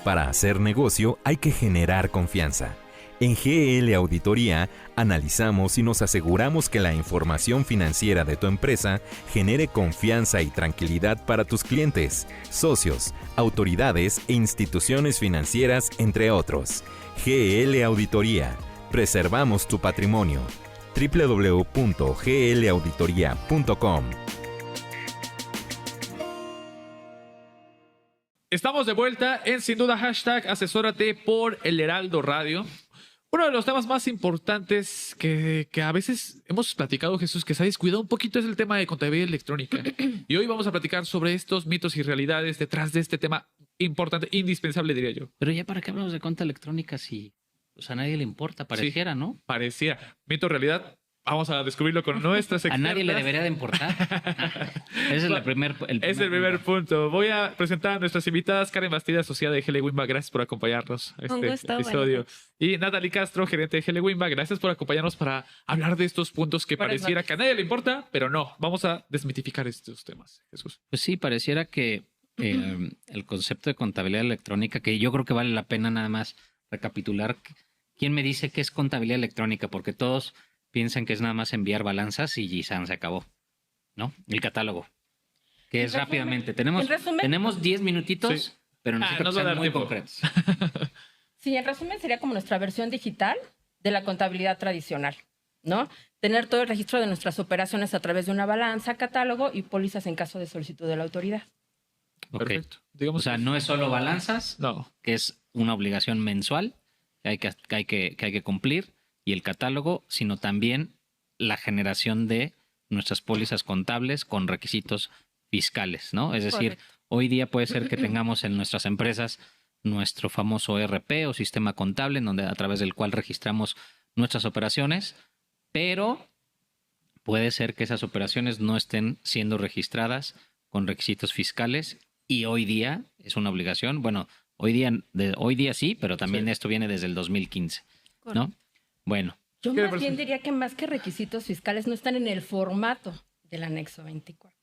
Para hacer negocio hay que generar confianza. En GL Auditoría analizamos y nos aseguramos que la información financiera de tu empresa genere confianza y tranquilidad para tus clientes, socios, autoridades e instituciones financieras, entre otros. GL Auditoría. Preservamos tu patrimonio. www.glauditoria.com. Estamos de vuelta en Sin Duda, hashtag asesórate por El Heraldo Radio. Uno de los temas más importantes que a veces hemos platicado, Jesús, que se ha descuidado un poquito, es el tema de contabilidad electrónica. Y hoy vamos a platicar sobre estos mitos y realidades detrás de este tema importante, indispensable, diría yo. Pero ya para qué hablamos de cuenta electrónica si a nadie le importa, pareciera, ¿no? Parecía mito, realidad. Vamos a descubrirlo con nuestras A expertas. nadie le debería de importar. Ese es el primer punto. Voy a presentar a nuestras invitadas. Karen Bastida, asociada de GL Wimba, gracias por acompañarnos a Un este gusto, episodio. buenas Y Natalie Castro, gerente de GL Wimba, gracias por acompañarnos para hablar de estos puntos que Buenas pareciera noches. que a nadie le importa, pero no. Vamos a desmitificar estos temas, Jesús. Pues sí, pareciera que el concepto de contabilidad electrónica, que yo creo que vale la pena nada más recapitular. ¿Quién me dice qué es contabilidad electrónica? Porque todos piensan que es nada más enviar balanzas y se acabó, ¿no? El catálogo. Que es En resumen- rápidamente. en resumen- Tenemos 10 minutitos, Sí. pero necesito nos que va a sean dar muy tiempo. concretos. Sí, en resumen sería como nuestra versión digital de la contabilidad tradicional, ¿no? Tener todo el registro de nuestras operaciones a través de una balanza, catálogo y pólizas en caso de solicitud de la autoridad. Ok. Perfecto. Digamos O sea, que- no es solo balanzas, no. que es una obligación mensual que hay que cumplir, y el catálogo, sino también la generación de nuestras pólizas contables con requisitos fiscales, ¿no? Es decir, Correcto. hoy día puede ser que tengamos en nuestras empresas nuestro famoso ERP o sistema contable, en donde a través del cual registramos nuestras operaciones, pero puede ser que esas operaciones no estén siendo registradas con requisitos fiscales, y hoy día es una obligación. Bueno, hoy día sí, pero también Sí. esto viene desde el 2015, ¿no? Bueno, Yo ¿Qué le más parece? bien diría que más que requisitos fiscales no están en el formato del anexo 24.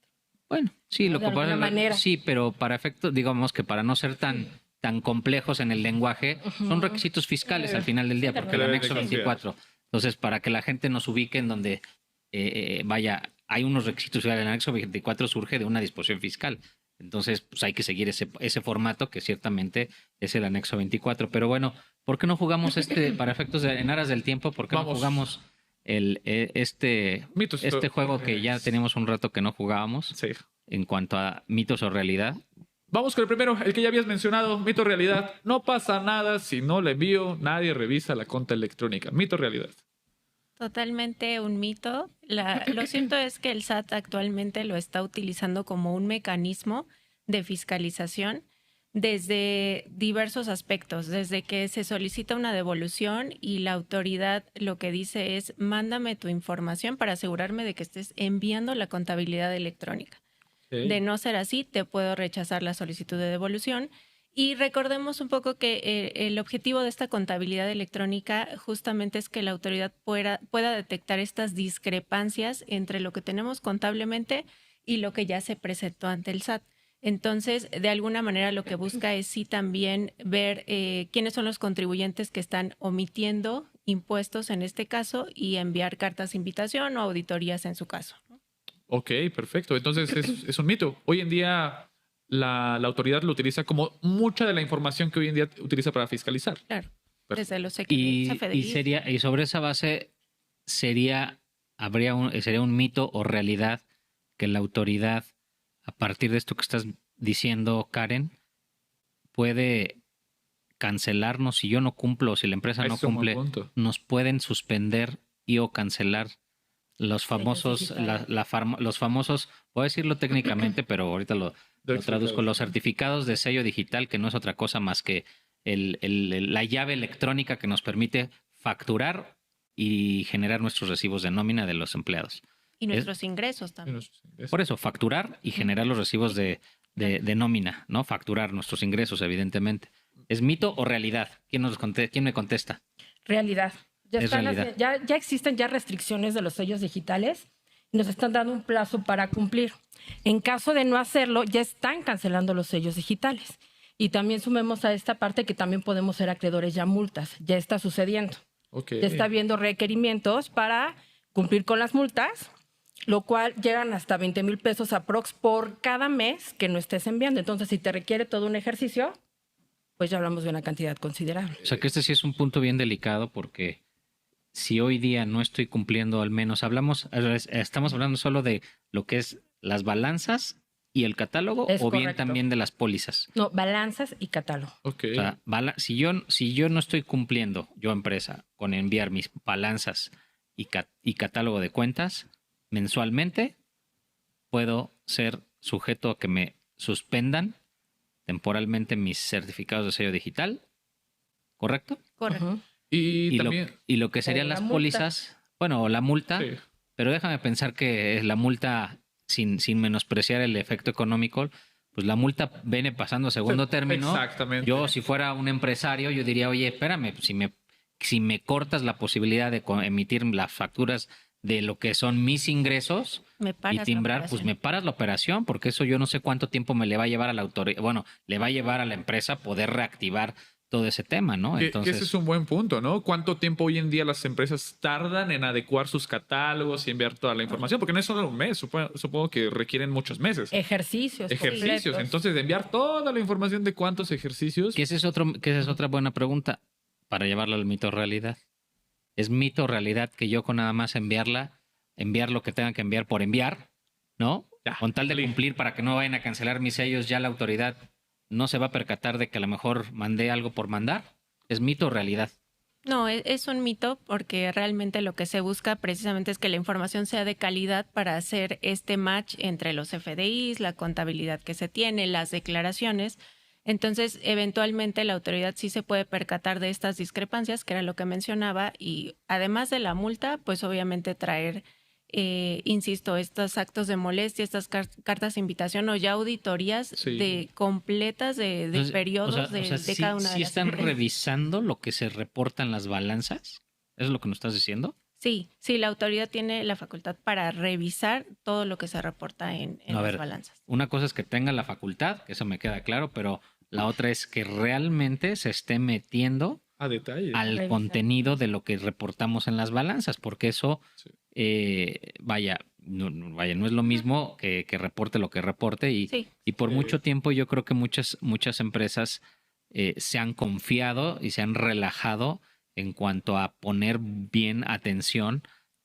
bueno, sí, ¿No? lo De que pasa alguna manera. sí, pero para efectos, digamos que para no ser tan complejos en el lenguaje, son requisitos fiscales al final del día, Sí, porque que el lo anexo deben de 24. Entonces, para que la gente nos ubique en donde vaya, hay unos requisitos fiscales. El anexo 24 surge de una disposición fiscal. Entonces, pues hay que seguir ese formato, que ciertamente es el anexo 24. Pero bueno, ¿por qué no jugamos para efectos en aras del tiempo? ¿Por qué no Vamos. jugamos este Mitos. juego que ya teníamos un rato que no jugábamos, Sí. en cuanto a mitos o realidad? Vamos con el primero, el que ya habías mencionado, mito o realidad. No pasa nada si no le envío, nadie revisa la cuenta electrónica. Mito o realidad. Totalmente un mito. Lo cierto es que el SAT actualmente lo está utilizando como un mecanismo de fiscalización desde diversos aspectos, desde que se solicita una devolución y la autoridad lo que dice es mándame tu información para asegurarme de que estés enviando la contabilidad electrónica. Ok. De no ser así, te puedo rechazar la solicitud de devolución. Y recordemos un poco que el objetivo de esta contabilidad electrónica justamente es que la autoridad pueda detectar estas discrepancias entre lo que tenemos contablemente y lo que ya se presentó ante el SAT. Entonces, de alguna manera lo que busca es sí también ver quiénes son los contribuyentes que están omitiendo impuestos en este caso y enviar cartas de invitación o auditorías en su caso. Ok, perfecto. Entonces es un mito. Hoy en día la autoridad lo utiliza como mucha de la información que hoy en día utiliza para fiscalizar. Claro, Perfecto. desde los Y, y sobre esa base sería un mito o realidad que la autoridad, a partir de esto que estás diciendo, Karen, puede cancelarnos si yo no cumplo o si la empresa no Ese es un buen cumple, punto. nos pueden suspender y o cancelar los famosos, los famosos, voy a decirlo técnicamente, pero ahorita lo traduzco, los certificados de sello digital, que no es otra cosa más que la llave electrónica que nos permite facturar y generar nuestros recibos de nómina de los empleados. Y nuestros ingresos también. Por eso, facturar y generar los recibos de nómina, ¿no? Facturar nuestros ingresos, evidentemente. ¿Es mito o realidad? ¿Quién me contesta? Realidad. Ya, Es realidad. ya existen ya restricciones de los sellos digitales y nos están dando un plazo para cumplir. En caso de no hacerlo, ya están cancelando los sellos digitales. Y también sumemos a esta parte que también podemos ser acreedores ya a multas. Ya está sucediendo. Ok. Ya está habiendo requerimientos para cumplir con las multas, lo cual llegan hasta 20,000 pesos aprox por cada mes que no estés enviando. Entonces, si te requiere todo un ejercicio, pues ya hablamos de una cantidad considerable. O sea que este sí es un punto bien delicado porque si hoy día no estoy cumpliendo, al menos estamos hablando solo de lo que es las balanzas y el catálogo, Es o bien correcto. también de las pólizas. No, balanzas y catálogo. Ok. O sea, si yo no estoy cumpliendo, yo empresa, con enviar mis balanzas y catálogo de cuentas mensualmente, puedo ser sujeto a que me suspendan temporalmente mis certificados de sello digital, ¿correcto? Correcto. Ujú. Y también... Y lo que serían O la las multa. pólizas, bueno, o la multa, Sí. pero déjame pensar que la multa, sin menospreciar el efecto económico, pues la multa viene pasando a segundo término. Exactamente. Yo, si fuera un empresario, yo diría, oye, espérame, pues, si me cortas la posibilidad de emitir las facturas de lo que son mis ingresos Me paras y la timbrar, pues operación. me paras la operación, porque eso yo no sé cuánto tiempo me le va a llevar a la autoridad, bueno, le va a llevar a la empresa poder reactivar todo ese tema, ¿no? Que Entonces, ese es un buen punto, ¿no? ¿Cuánto tiempo hoy en día las empresas tardan en adecuar sus catálogos y enviar toda la información? Porque no es solo un mes, supongo que requieren muchos meses. Ejercicios. Ejercicios. completos. Entonces, de enviar toda la información de cuántos ejercicios. que esa es otra buena pregunta para llevarla al mito o realidad. ¿Es mito o realidad que yo con nada más enviar lo que tengan que enviar por enviar, ¿no? Ya, Con tal de cumplí. cumplir para que no vayan a cancelar mis sellos, ya la autoridad no se va a percatar de que a lo mejor mandé algo por mandar? ¿Es mito o realidad? No, es un mito porque realmente lo que se busca precisamente es que la información sea de calidad para hacer este match entre los FDIs, la contabilidad que se tiene, las declaraciones. Entonces, eventualmente la autoridad sí se puede percatar de estas discrepancias, que era lo que mencionaba, y además de la multa, pues obviamente traer, insisto, estos actos de molestia, estas cartas de invitación o ya auditorías Sí. completas de Entonces, periodos o sea, de sí, cada una de sí las están empresas. revisando lo que se reporta en las balanzas. ¿Eso es lo que nos estás diciendo? Sí, la autoridad tiene la facultad para revisar todo lo que se reporta en A las ver, balanzas. Una cosa es que tenga la facultad, que eso me queda claro, pero la otra es que realmente se esté metiendo A detalle. al Revisar. contenido de lo que reportamos en las balanzas, porque eso, Sí. vaya, no es lo mismo que reporte lo que reporte y, Sí. y por Sí. mucho tiempo yo creo que muchas empresas se han confiado y se han relajado en cuanto a poner bien atención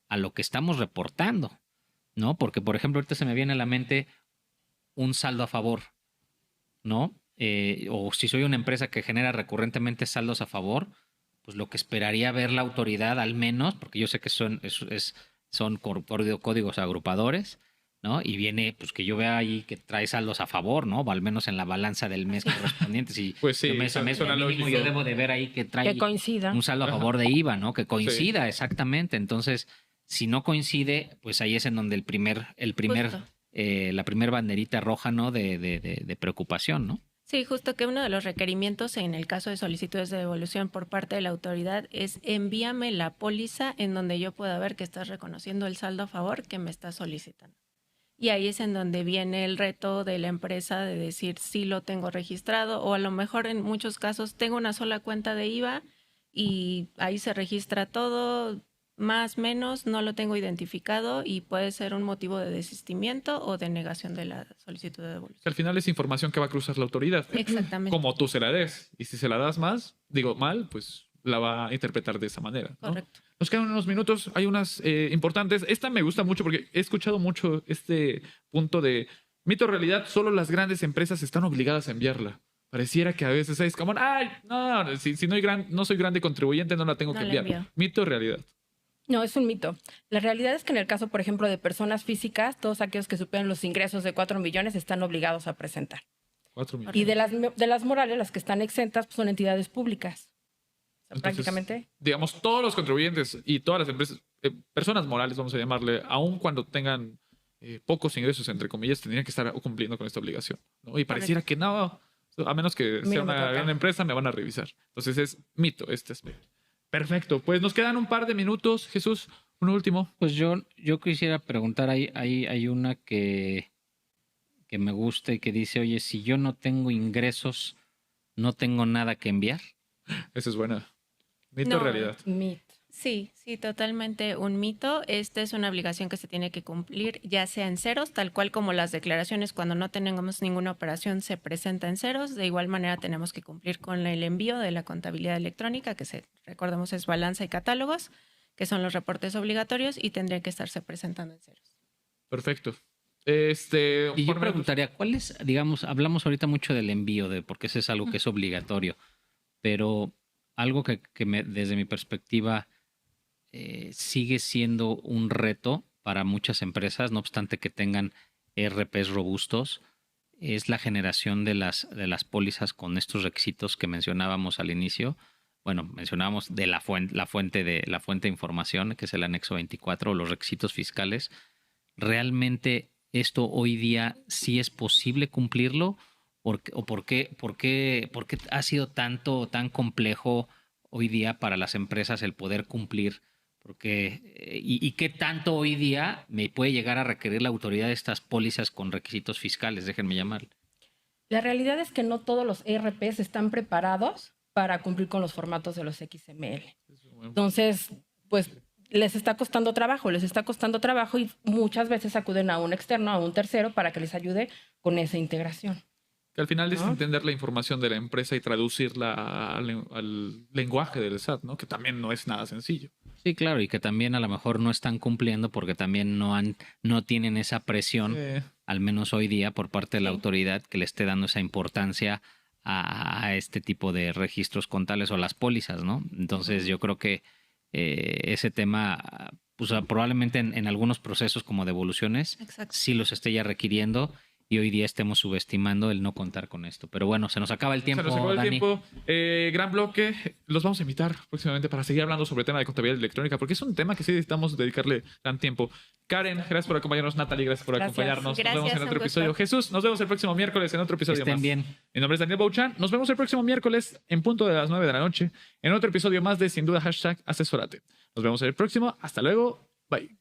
a lo que estamos reportando, ¿no? Porque, por ejemplo, ahorita se me viene a la mente un saldo a favor. ¿no? O si soy una empresa que genera recurrentemente saldos a favor, pues lo que esperaría ver la autoridad al menos, porque yo sé que son códigos agrupadores, ¿no? Y viene, pues que yo vea ahí que trae saldos a favor, ¿no? O al menos en la balanza del mes correspondiente. Si Pues sí, yo mes a mes suena mínimo, lógico. yo debo de ver ahí que trae Que coincida. un saldo a favor de IVA, ¿no? Que coincida exactamente. Entonces, si no coincide, pues ahí es en donde Justo. la primer banderita roja, ¿no? De preocupación, ¿no? Sí, justo que uno de los requerimientos en el caso de solicitudes de devolución por parte de la autoridad es envíame la póliza en donde yo pueda ver que estás reconociendo el saldo a favor que me estás solicitando. Y ahí es en donde viene el reto de la empresa de decir sí lo tengo registrado o a lo mejor en muchos casos tengo una sola cuenta de IVA y ahí se registra todo, más menos, no lo tengo identificado y puede ser un motivo de desistimiento o de negación de la solicitud de Que devolución. al final es información que va a cruzar la autoridad. Exactamente. Como tú se la des. Y si se la das mal, pues la va a interpretar de esa manera, ¿no? Correcto. Nos quedan unos minutos, hay unas importantes. Esta me gusta mucho porque he escuchado mucho este punto de mito realidad, solo las grandes empresas están obligadas a enviarla. Pareciera que a veces es como, ay, no, si no soy grande contribuyente, no la tengo No que la enviar. envío. Mito realidad. No, es un mito. La realidad es que en el caso, por ejemplo, de personas físicas, todos aquellos que superen los ingresos de 4 millones están obligados a presentar. 4 millones. Y de las morales, las que están exentas, pues, son entidades públicas. O sea, Entonces, prácticamente. digamos, todos los contribuyentes y todas las empresas, personas morales, vamos a llamarle, aun cuando tengan pocos ingresos, entre comillas, tendrían que estar cumpliendo con esta obligación, ¿no? Y pareciera que no, a menos que sea Mira, me una toca. gran empresa, me van a revisar. Entonces es mito, este es mito. Perfecto, pues nos quedan un par de minutos. Jesús, un último. Pues yo quisiera preguntar, hay una que me gusta y que dice, oye, si yo no tengo ingresos, no tengo nada que enviar. Esa es buena. Mito No, realidad. Mito. Sí, totalmente un mito. Esta es una obligación que se tiene que cumplir, ya sea en ceros, tal cual como las declaraciones cuando no tengamos ninguna operación se presenta en ceros. De igual manera tenemos que cumplir con el envío de la contabilidad electrónica, que recordemos es balanza y catálogos, que son los reportes obligatorios y tendría que estarse presentando en ceros. Perfecto. Y yo por- preguntaría, ¿cuál es, digamos, hablamos ahorita mucho del envío, porque ese es algo que es obligatorio, pero algo que desde mi perspectiva sigue siendo un reto para muchas empresas, no obstante que tengan ERPs robustos, es la generación de las pólizas con estos requisitos que mencionábamos al inicio. Bueno, mencionábamos de la fuente de información, que es el anexo 24, o los requisitos fiscales. ¿Realmente esto hoy día sí es posible cumplirlo? ¿Por qué ha sido tan complejo hoy día para las empresas el poder cumplir? ¿Y qué tanto hoy día me puede llegar a requerir la autoridad de estas pólizas con requisitos fiscales? Déjenme llamar. La realidad es que no todos los ERPs están preparados para cumplir con los formatos de los XML. Entonces, pues les está costando trabajo y muchas veces acuden a un externo, a un tercero, para que les ayude con esa integración. Que al final es ¿No? entender la información de la empresa y traducirla al lenguaje del SAT, ¿no? Que también no es nada sencillo. Sí, claro, y que también a lo mejor no están cumpliendo porque también no tienen esa presión, al menos hoy día, por parte de la autoridad que le esté dando esa importancia a este tipo de registros contables o las pólizas, ¿no? Entonces yo creo que ese tema, pues probablemente en algunos procesos como devoluciones, Exacto. sí los esté ya requiriendo y hoy día estemos subestimando el no contar con esto. Pero bueno, se nos acaba el tiempo, Se nos acabó el Dani. tiempo. Gran bloque. Los vamos a invitar próximamente para seguir hablando sobre el tema de contabilidad electrónica, porque es un tema que sí necesitamos dedicarle gran tiempo. Karen, gracias por acompañarnos. Natalie, gracias por Gracias. acompañarnos. Nos Gracias, vemos en un otro gusto. episodio. Jesús, nos vemos el próximo miércoles en otro Que episodio estén más. bien. Mi nombre es Daniel Bouchan. Nos vemos el próximo miércoles en punto de las 9 de la noche en otro episodio más de Sin Duda #Asesorate. Nos vemos en el próximo. Hasta luego. Bye.